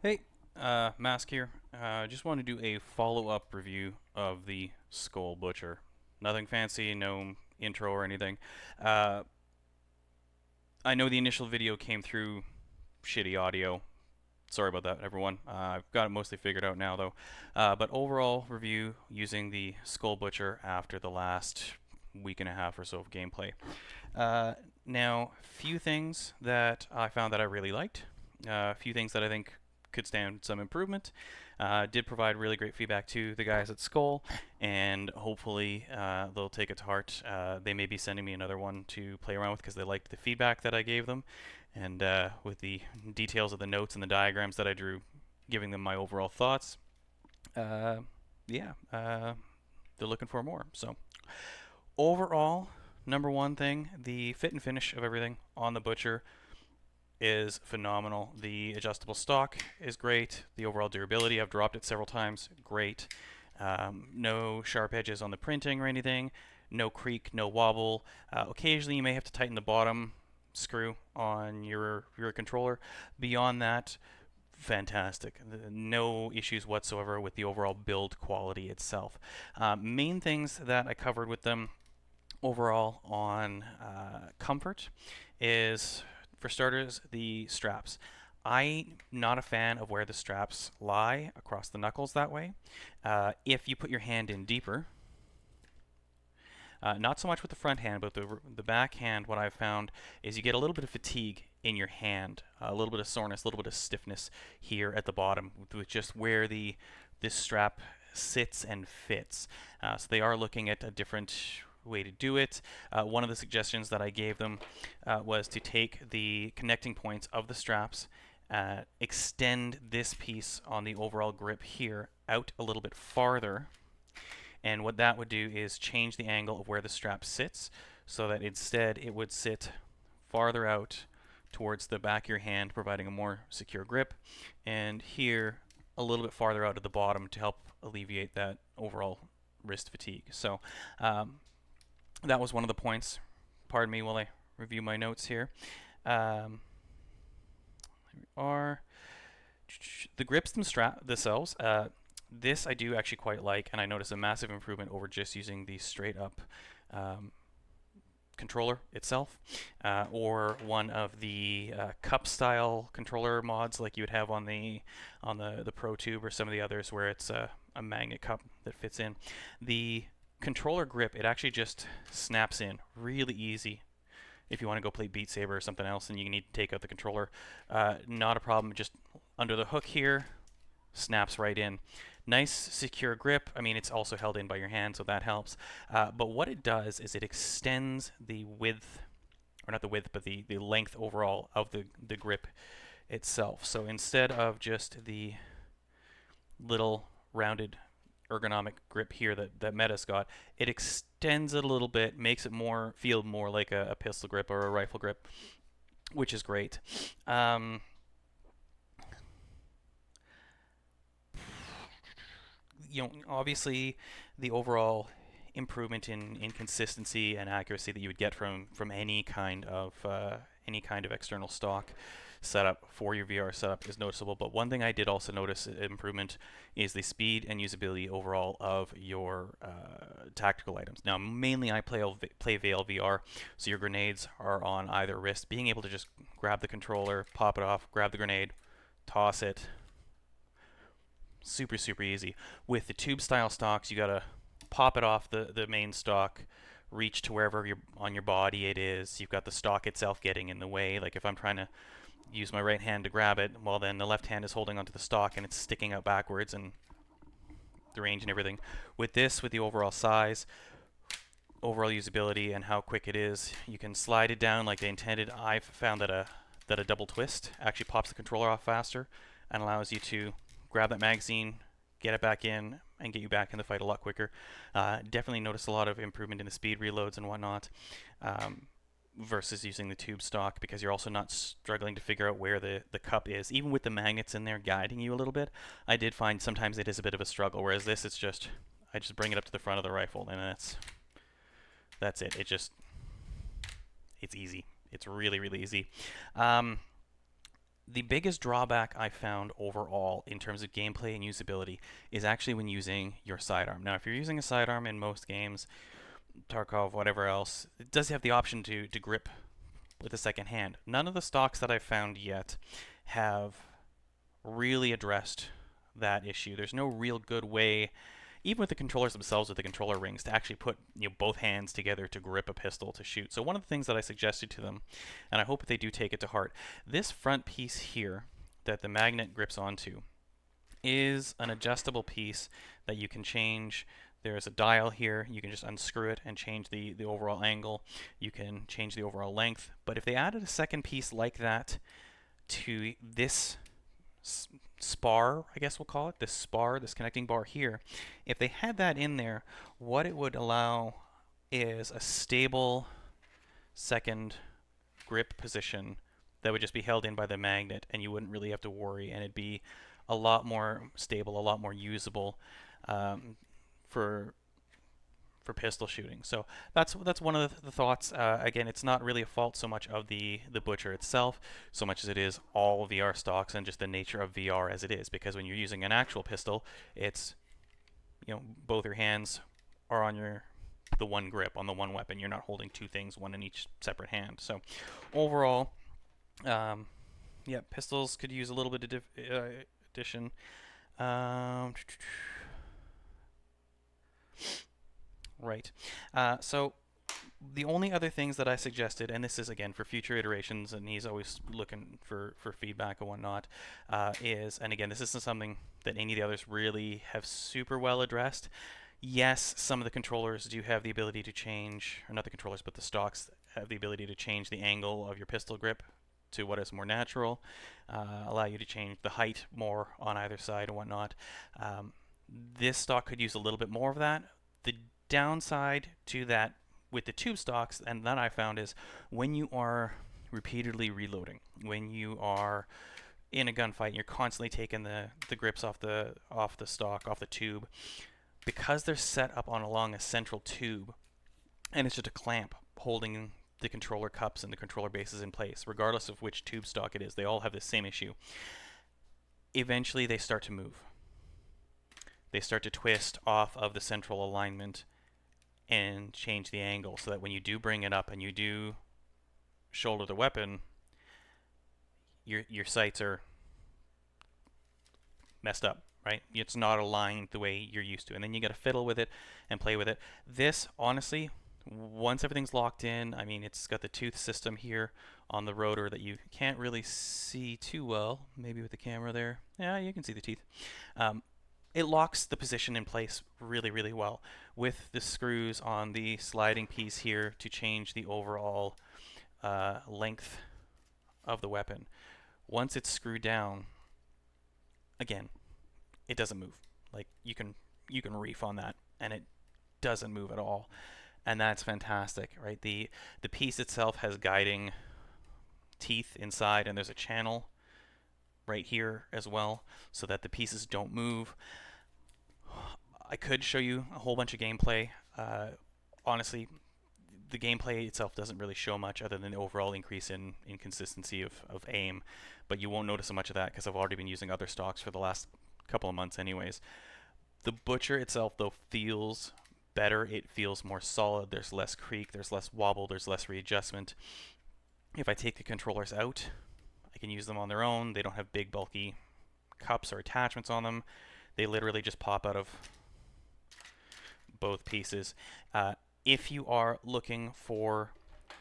Hey, Mask here. Just want to do a follow-up review of the Skol Butcher. Nothing fancy, no intro or anything. Uh, I know the initial video came through shitty audio. Sorry about that, everyone. I've got it mostly figured out now, though. But overall review using the Skol Butcher after the last week and a half or so of gameplay. Now, few things that I found that I really liked. A few things that I think could stand some improvement. Did provide really great feedback to the guys at Skull, and hopefully they'll take it to heart. They may be sending me another one to play around with because they liked the feedback that I gave them, and with the details of the notes and the diagrams that I drew, giving them my overall thoughts. Uh, yeah, they're looking for more. So overall, number one thing, the fit and finish of everything on the Butcher is phenomenal. The adjustable stock is great. The overall durability, I've dropped it several times, great. No sharp edges on the printing or anything. No creak, no wobble. Occasionally you may have to tighten the bottom screw on your controller. Beyond that, fantastic. No issues whatsoever with the overall build quality itself. Main things that I covered with them overall on comfort is, for starters, the straps. I'm not a fan of where the straps lie across the knuckles that way. If you put your hand in deeper, not so much with the front hand, but the back hand, what I've found is you get a little bit of fatigue in your hand, a little bit of soreness, a little bit of stiffness here at the bottom, with just where this strap sits and fits. So they are looking at a different way to do it. One of the suggestions that I gave them was to take the connecting points of the straps, extend this piece on the overall grip here out a little bit farther, and what that would do is change the angle of where the strap sits so that instead it would sit farther out towards the back of your hand, providing a more secure grip, and here a little bit farther out at the bottom to help alleviate that overall wrist fatigue. So that was one of the points. Pardon me while I review my notes here. Here we are. The grips themselves. This I do actually quite like, and I notice a massive improvement over just using the straight up um, controller itself, or one of the cup style controller mods like you would have on the Pro Tube or some of the others where it's a magnet cup that fits in. The controller grip, it actually just snaps in really easy. If you want to go play Beat Saber or something else and you need to take out the controller, not a problem. Just under the hook here, snaps right in. Nice secure grip. I mean, it's also held in by your hand, so that helps. But what it does is it extends the width, or not the width, but the length overall of the grip itself. So instead of just the little rounded ergonomic grip here that Meta's got, it extends it a little bit, makes it feel more like a pistol grip or a rifle grip, which is great. Obviously, the overall improvement in consistency and accuracy that you would get from any kind of external stock setup for your VR setup is noticeable. But one thing I did also notice improvement is the speed and usability overall of your tactical items. Now, mainly I play Veil VR, so your grenades are on either wrist. Being able to just grab the controller, pop it off, grab the grenade, toss it, super easy. With the tube style stocks, you gotta pop it off the main stock, reach to wherever on your body it is. You've got the stock itself getting in the way. Like if I'm trying to use my right hand to grab it, well then the left hand is holding onto the stock and it's sticking out backwards, and the range and everything. With this, with the overall size, overall usability, and how quick it is, you can slide it down like they intended. I've found that a double twist actually pops the controller off faster and allows you to grab that magazine, get it back in, and get you back in the fight a lot quicker. Definitely noticed a lot of improvement in the speed reloads and whatnot, versus using the tube stock, because you're also not struggling to figure out where the cup is. Even with the magnets in there guiding you a little bit, I did find sometimes it is a bit of a struggle, whereas this, I just bring it up to the front of the rifle, and that's it. It's easy. It's really easy. The biggest drawback I found overall in terms of gameplay and usability is actually when using your sidearm. Now, if you're using a sidearm in most games, Tarkov, whatever else, it does have the option to grip with a second hand. None of the stocks that I've found yet have really addressed that issue. There's no real good way, even with the controllers themselves, with the controller rings, to actually put both hands together to grip a pistol to shoot. So one of the things that I suggested to them, and I hope they do take it to heart, this front piece here that the magnet grips onto is an adjustable piece that you can change. There's a dial here. You can just unscrew it and change the overall angle. You can change the overall length. But if they added a second piece like that to this spar, I guess we'll call it, this spar, this connecting bar here, if they had that in there, what it would allow is a stable second grip position that would just be held in by the magnet, and you wouldn't really have to worry, and it'd be a lot more stable, a lot more usable for pistol shooting. So that's one of the thoughts. Again, it's not really a fault so much of the Butcher itself, so much as it is all VR stocks and just the nature of VR as it is. Because when you're using an actual pistol, it's both your hands are on the one grip on the one weapon. You're not holding two things, one in each separate hand. So overall, yeah, pistols could use a little bit of addition. Right. So the only other things that I suggested, and this is again for future iterations, and he's always looking for feedback and whatnot, and again, this isn't something that any of the others really have super well addressed. Yes, some of the controllers do have the ability to change, or not the controllers, but the stocks have the ability to change the angle of your pistol grip to what is more natural, allow you to change the height more on either side and whatnot. This stock could use a little bit more of that. The downside to that with the tube stocks, and that I found, is when you are repeatedly reloading, when you are in a gunfight and you're constantly taking the grips off the stock, off the tube, because they're set up along a central tube, and it's just a clamp holding the controller cups and the controller bases in place, regardless of which tube stock it is. They all have the same issue. Eventually they start to move. They start to twist off of the central alignment and change the angle, so that when you do bring it up and you do shoulder the weapon, your sights are messed up, right? It's not aligned the way you're used to, and then you got to fiddle with it and play with it. This, honestly, once everything's locked in, I mean, it's got the tooth system here on the rotor that you can't really see too well, maybe with the camera there. Yeah, you can see the teeth. It locks the position in place really, really well, with the screws on the sliding piece here to change the overall length of the weapon. Once it's screwed down, again, it doesn't move. Like, you can reef on that, and it doesn't move at all, and that's fantastic, right? The piece itself has guiding teeth inside, and there's a channel right here as well, so that the pieces don't move. I could show you a whole bunch of gameplay. Honestly, the gameplay itself doesn't really show much other than the overall increase in consistency of aim, but you won't notice so much of that because I've already been using other stocks for the last couple of months anyways. The Butcher itself, though, feels better. It feels more solid. There's less creak, there's less wobble, there's less readjustment. If I take the controllers out, I can use them on their own. They don't have big bulky cups or attachments on them. They literally just pop out of both pieces. If you are looking for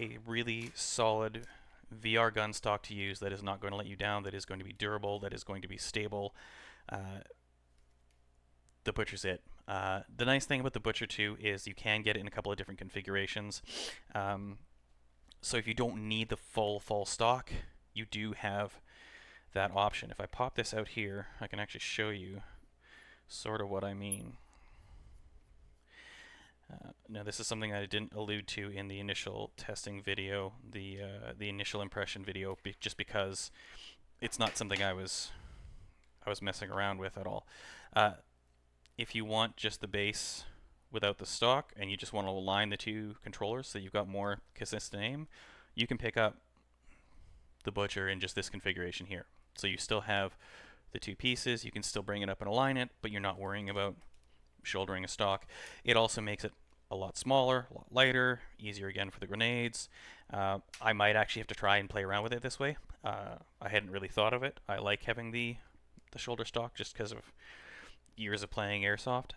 a really solid VR gun stock to use that is not going to let you down, that is going to be durable, that is going to be stable, the Butcher's it. The nice thing about the Butcher 2 is you can get it in a couple of different configurations. So if you don't need the full stock, you do have that option. If I pop this out here, I can actually show you sort of what I mean. Now, this is something I didn't allude to in the initial testing video, the initial impression video, just because it's not something I was messing around with at all. If you want just the base without the stock, and you just want to align the two controllers so you've got more consistent aim, you can pick up the Butcher in just this configuration here. So you still have the two pieces, you can still bring it up and align it, but you're not worrying about shouldering a stock. It also makes it a lot smaller, a lot lighter, easier again for the grenades. I might actually have to try and play around with it this way. I hadn't really thought of it. I like having the shoulder stock just because of years of playing airsoft.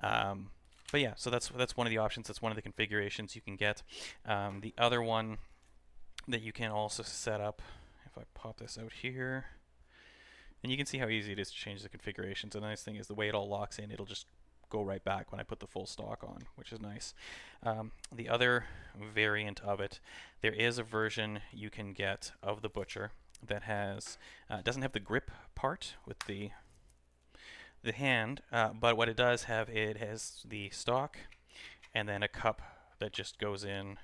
But yeah, so that's one of the options. That's one of the configurations you can get. The other one that you can also set up, if I pop this out here, and you can see how easy it is to change the configurations. The nice thing is the way it all locks in, it'll just go right back when I put the full stock on, which is nice. The other variant of it, there is a version you can get of the Butcher that has doesn't have the grip part with the hand, but what it does have, it has the stock and then a cup that just goes in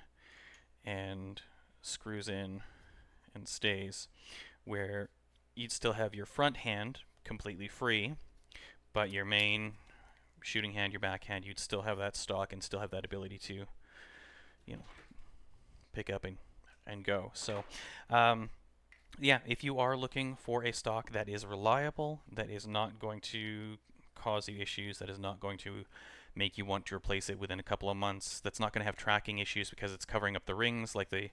and screws in and stays, where you'd still have your front hand completely free, but your main shooting hand, your backhand, you'd still have that stock and still have that ability to, you know, pick up and go. So yeah, if you are looking for a stock that is reliable, that is not going to cause you issues, that is not going to make you want to replace it within a couple of months, that's not going to have tracking issues because it's covering up the rings like the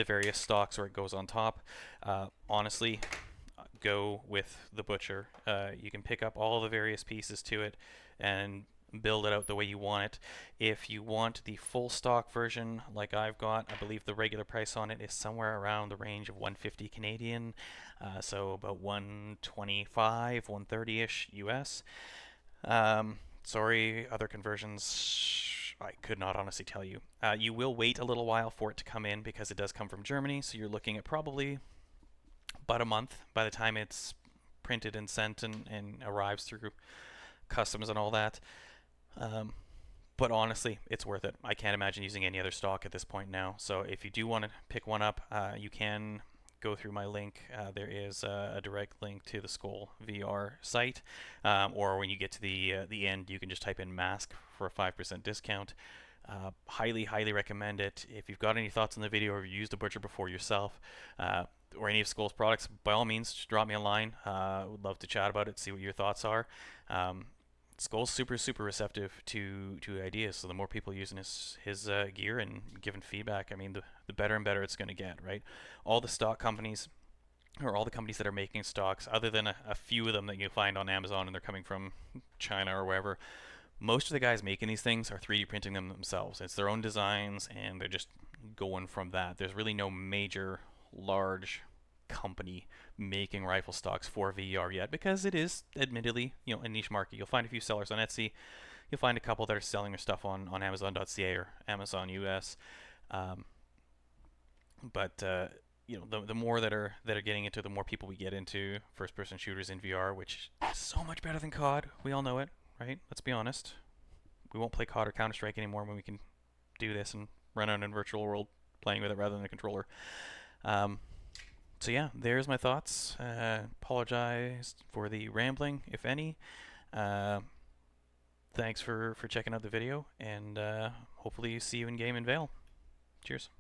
various stocks where it goes on top, honestly, go with the Butcher. You can pick up all the various pieces to it and build it out the way you want it. If you want the full stock version like I've got, I believe the regular price on it is somewhere around the range of 150 Canadian, so about 125, 130-ish US. Sorry, other conversions, I could not honestly tell you. You will wait a little while for it to come in because it does come from Germany, so you're looking at probably about a month by the time it's printed and sent and arrives through customs and all that. But honestly, it's worth it. I can't imagine using any other stock at this point now. So if you do want to pick one up, you can go through my link. There is a direct link to the Skol VR site, or when you get to the end, you can just type in mask for a 5% discount. Highly recommend it. If you've got any thoughts on the video or you used the Butcher before yourself, or any of Skol's products, by all means, just drop me a line. Would love to chat about it, see what your thoughts are. Skol's super receptive to ideas, so the more people using his gear and giving feedback, I mean, the better and better it's going to get, right? All the stock companies, or all the companies that are making stocks, other than a few of them that you find on Amazon and they're coming from China or wherever, most of the guys making these things are 3D printing them themselves. It's their own designs, and they're just going from that. There's really no major, large company making rifle stocks for VR yet, because it is admittedly, a niche market. You'll find a few sellers on Etsy. You'll find a couple that are selling their stuff on Amazon.ca or Amazon US. But the more that are getting into, the more people we get into first-person shooters in VR, which is so much better than COD. We all know it, right? Let's be honest. We won't play COD or Counter-Strike anymore when we can do this and run out in virtual world playing with it rather than a controller. So yeah, there's my thoughts. Apologize for the rambling, if any. Thanks for checking out the video, and hopefully see you in game in Vale. Cheers.